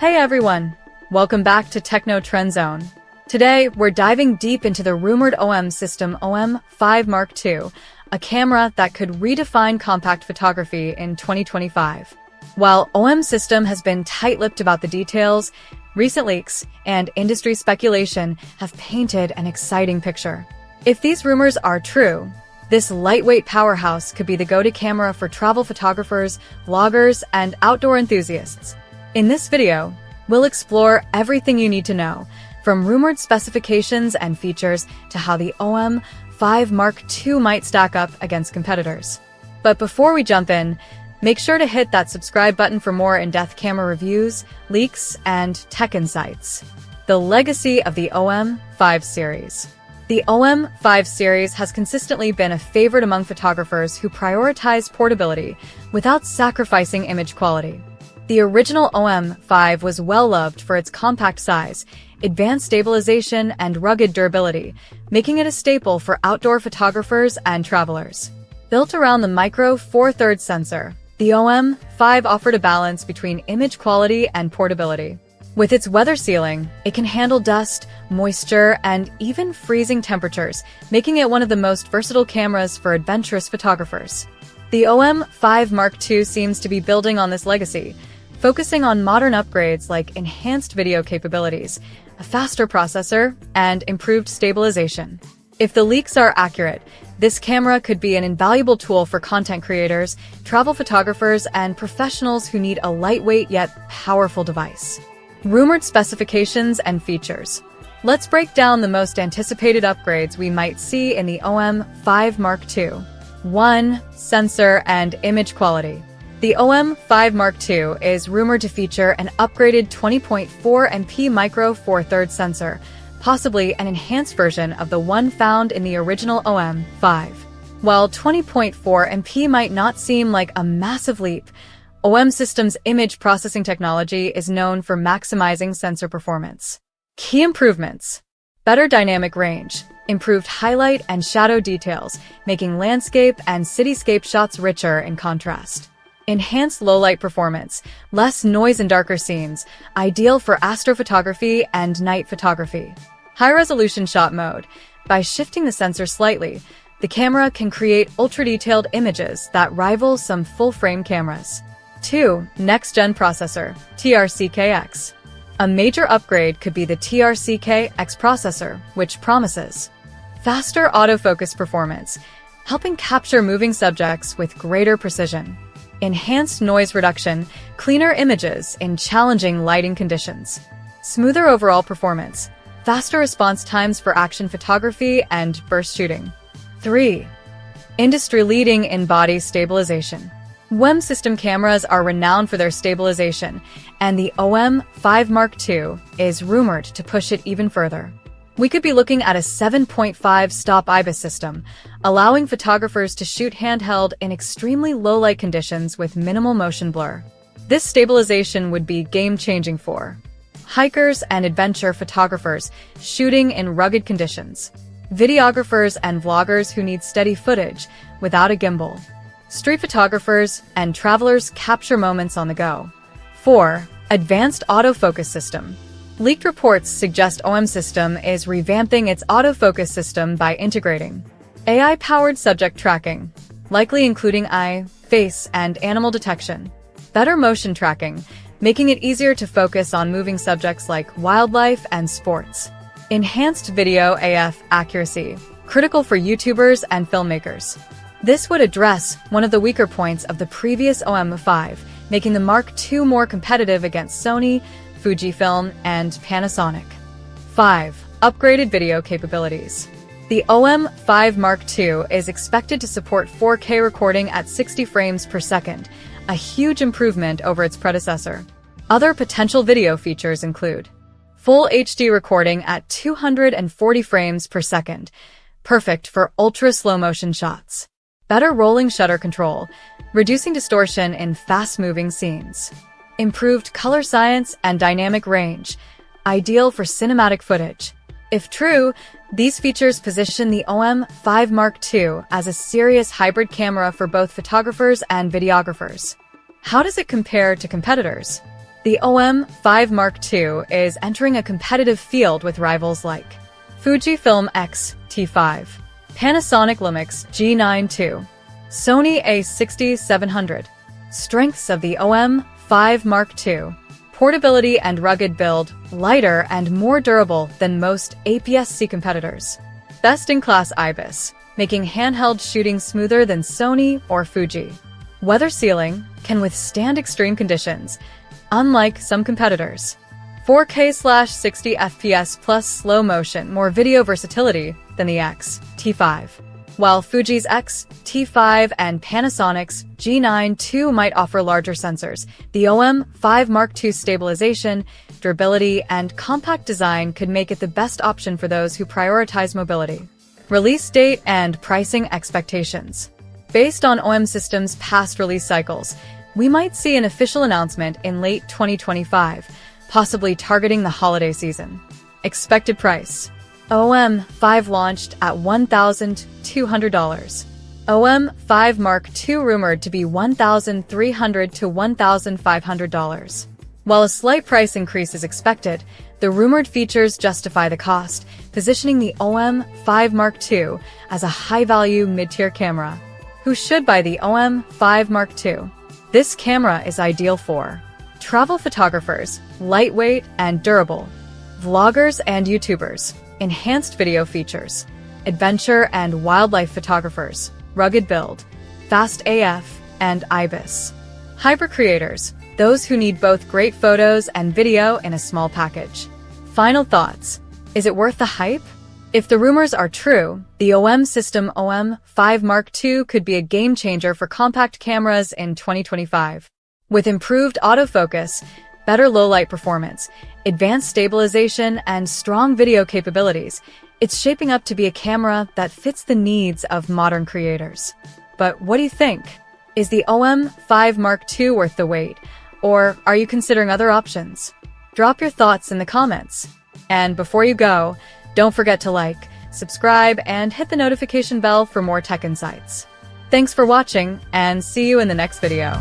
Hey everyone! Welcome back to Techno Trend Zone. Today, we're diving deep into the rumored OM system OM-5 Mark II, a camera that could redefine compact photography in 2025. While OM system has been tight-lipped about the details, recent leaks and industry speculation have painted an exciting picture. If these rumors are true, this lightweight powerhouse could be the go-to camera for travel photographers, vloggers, and outdoor enthusiasts. In this video, we'll explore everything you need to know, from rumored specifications and features to how the OM-5 Mark II might stack up against competitors. But before we jump in, make sure to hit that subscribe button for more in-depth camera reviews, leaks, and tech insights. The legacy of the OM-5 series. The OM-5 series has consistently been a favorite among photographers who prioritize portability without sacrificing image quality. The original OM-5 was well-loved for its compact size, advanced stabilization, and rugged durability, making it a staple for outdoor photographers and travelers. Built around the micro Four Thirds sensor, the OM-5 offered a balance between image quality and portability. With its weather sealing, it can handle dust, moisture, and even freezing temperatures, making it one of the most versatile cameras for adventurous photographers. The OM-5 Mark II seems to be building on this legacy, focusing on modern upgrades like enhanced video capabilities, a faster processor, and improved stabilization. If the leaks are accurate, this camera could be an invaluable tool for content creators, travel photographers, and professionals who need a lightweight yet powerful device. Rumored specifications and features. Let's break down the most anticipated upgrades we might see in the OM-5 Mark II. 1. Sensor and image quality. The OM-5 Mark II is rumored to feature an upgraded 20.4 MP micro Four Thirds sensor, possibly an enhanced version of the one found in the original OM-5. While 20.4 MP might not seem like a massive leap, OM System's image processing technology is known for maximizing sensor performance. Key improvements: better dynamic range, improved highlight and shadow details, making landscape and cityscape shots richer in contrast. Enhanced low-light performance, less noise in darker scenes, ideal for astrophotography and night photography. High-resolution shot mode. By shifting the sensor slightly, the camera can create ultra-detailed images that rival some full-frame cameras. 2. Next-gen processor, TRCK-X. A major upgrade could be the TRCK-X processor, which promises faster autofocus performance, helping capture moving subjects with greater precision. Enhanced noise reduction, cleaner images in challenging lighting conditions. Smoother overall performance, faster response times for action photography and burst shooting. 3. Industry-leading in-body stabilization. OM system cameras are renowned for their stabilization, and the OM-5 Mark II is rumored to push it even further. We could be looking at a 7.5 stop IBIS system, allowing photographers to shoot handheld in extremely low-light conditions with minimal motion blur. This stabilization would be game-changing for hikers and adventure photographers shooting in rugged conditions, videographers and vloggers who need steady footage without a gimbal, street photographers and travelers capture moments on the go. 4. Advanced autofocus system. Leaked reports suggest OM System is revamping its autofocus system by integrating AI-powered subject tracking, likely including eye, face, and animal detection. Better motion tracking, making it easier to focus on moving subjects like wildlife and sports. Enhanced video AF accuracy, critical for YouTubers and filmmakers. This would address one of the weaker points of the previous OM-5, making the Mark II more competitive against Sony, Fujifilm, and Panasonic. 5. Upgraded video capabilities. The OM-5 Mark II is expected to support 4K recording at 60 frames per second, a huge improvement over its predecessor. Other potential video features include Full HD recording at 240 frames per second, perfect for ultra-slow motion shots. Better rolling shutter control, reducing distortion in fast-moving scenes. Improved color science and dynamic range, ideal for cinematic footage. If true, these features position the OM-5 Mark II as a serious hybrid camera for both photographers and videographers. How does it compare to competitors? The OM-5 Mark II is entering a competitive field with rivals like Fujifilm X-T5, Panasonic Lumix G9 II, Sony A60-700. Strengths of the OM-5 Mark II: portability and rugged build, lighter and more durable than most APS-C competitors. Best-in-class IBIS, making handheld shooting smoother than Sony or Fuji. Weather sealing, can withstand extreme conditions, unlike some competitors. 4K/60 FPS plus slow motion, more video versatility than the X-T5. While Fuji's X-T5 and Panasonic's G9 II might offer larger sensors, the OM-5 Mark II stabilization, durability, and compact design could make it the best option for those who prioritize mobility. Release date and pricing expectations. Based on OM Systems' past release cycles, we might see an official announcement in late 2025, possibly targeting the holiday season. Expected price: OM-5 launched at $1,200. OM-5 Mark II rumored to be $1,300 to $1,500. While a slight price increase is expected, the rumored features justify the cost, positioning the OM-5 Mark II as a high-value mid-tier camera. Who should buy the OM-5 Mark II? This camera is ideal for travel photographers, lightweight and durable, vloggers and YouTubers, enhanced video features, adventure and wildlife photographers, rugged build, fast AF, and IBIS. Hyper creators, those who need both great photos and video in a small package. Final thoughts: is it worth the hype? If the rumors are true, the OM System OM-5 Mark II could be a game-changer for compact cameras in 2025. With improved autofocus, better low-light performance, advanced stabilization, and strong video capabilities, it's shaping up to be a camera that fits the needs of modern creators. But what do you think? Is the OM-5 Mark II worth the wait, or are you considering other options? Drop your thoughts in the comments. And before you go, don't forget to like, subscribe, and hit the notification bell for more tech insights. Thanks for watching, and see you in the next video.